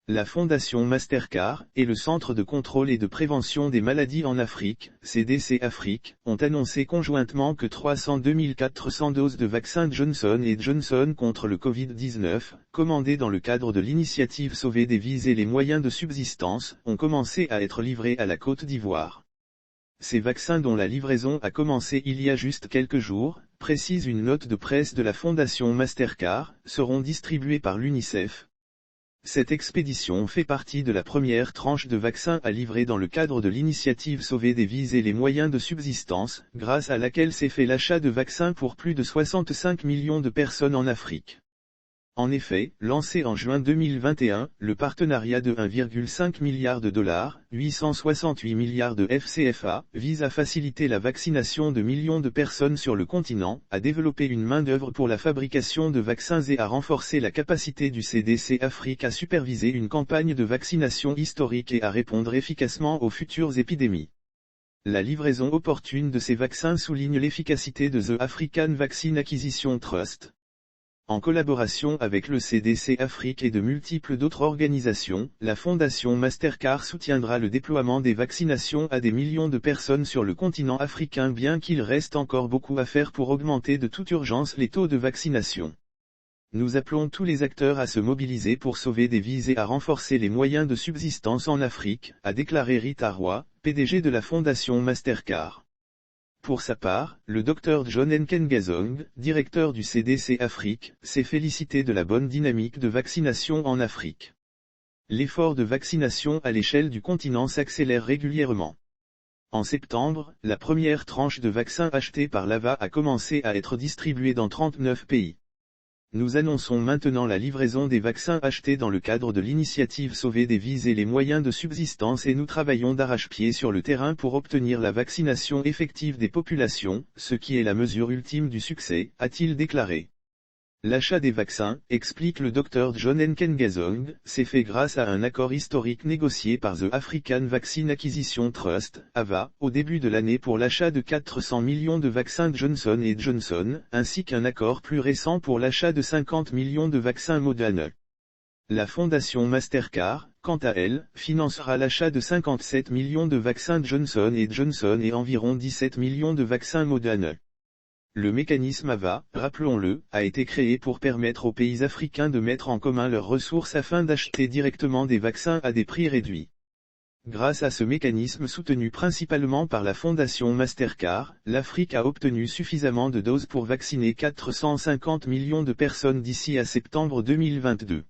La Fondation Mastercard et le Centre de contrôle et de prévention des maladies en Afrique, CDC Afrique, ont annoncé conjointement que 302 400 doses de vaccin Johnson & Johnson contre le Covid-19, commandées dans le cadre de l'initiative Sauver des vies et les moyens de subsistance, ont commencé à être livrées à la Côte d'Ivoire. Ces vaccins dont la livraison a commencé il y a juste quelques jours, précise une note de presse de la Fondation Mastercard, seront distribués par l'UNICEF. Cette expédition fait partie de la première tranche de vaccins à livrer dans le cadre de l'initiative Sauver des vies et les moyens de subsistance, grâce à laquelle s'est fait l'achat de vaccins pour plus de 65 millions de personnes en Afrique. En effet, lancé en juin 2021, le partenariat de 1,5 milliard de dollars, 868 milliards de FCFA, vise à faciliter la vaccination de millions de personnes sur le continent, à développer une main-d'œuvre pour la fabrication de vaccins et à renforcer la capacité du CDC Afrique à superviser une campagne de vaccination historique et à répondre efficacement aux futures épidémies. La livraison opportune de ces vaccins souligne l'efficacité de The African Vaccine Acquisition Trust. En collaboration avec le CDC Afrique et de multiples d'autres organisations, la Fondation Mastercard soutiendra le déploiement des vaccinations à des millions de personnes sur le continent africain bien qu'il reste encore beaucoup à faire pour augmenter de toute urgence les taux de vaccination. Nous appelons tous les acteurs à se mobiliser pour sauver des vies et à renforcer les moyens de subsistance en Afrique, a déclaré Rita Roy, PDG de la Fondation Mastercard. Pour sa part, le Dr John Nkengazong, directeur du CDC Afrique, s'est félicité de la bonne dynamique de vaccination en Afrique. L'effort de vaccination à l'échelle du continent s'accélère régulièrement. En septembre, la première tranche de vaccins achetés par l'AVA a commencé à être distribuée dans 39 pays. Nous annonçons maintenant la livraison des vaccins achetés dans le cadre de l'initiative Sauver des vies et les moyens de subsistance et nous travaillons d'arrache-pied sur le terrain pour obtenir la vaccination effective des populations, ce qui est la mesure ultime du succès, a-t-il déclaré. L'achat des vaccins, explique le Dr John Nkengazong, s'est fait grâce à un accord historique négocié par The African Vaccine Acquisition Trust, AVA, au début de l'année pour l'achat de 400 millions de vaccins Johnson & Johnson, ainsi qu'un accord plus récent pour l'achat de 50 millions de vaccins Moderna. La Fondation Mastercard, quant à elle, financera l'achat de 57 millions de vaccins Johnson & Johnson et environ 17 millions de vaccins Moderna. Le mécanisme AVA, rappelons-le, a été créé pour permettre aux pays africains de mettre en commun leurs ressources afin d'acheter directement des vaccins à des prix réduits. Grâce à ce mécanisme soutenu principalement par la Fondation Mastercard, l'Afrique a obtenu suffisamment de doses pour vacciner 450 millions de personnes d'ici à septembre 2022.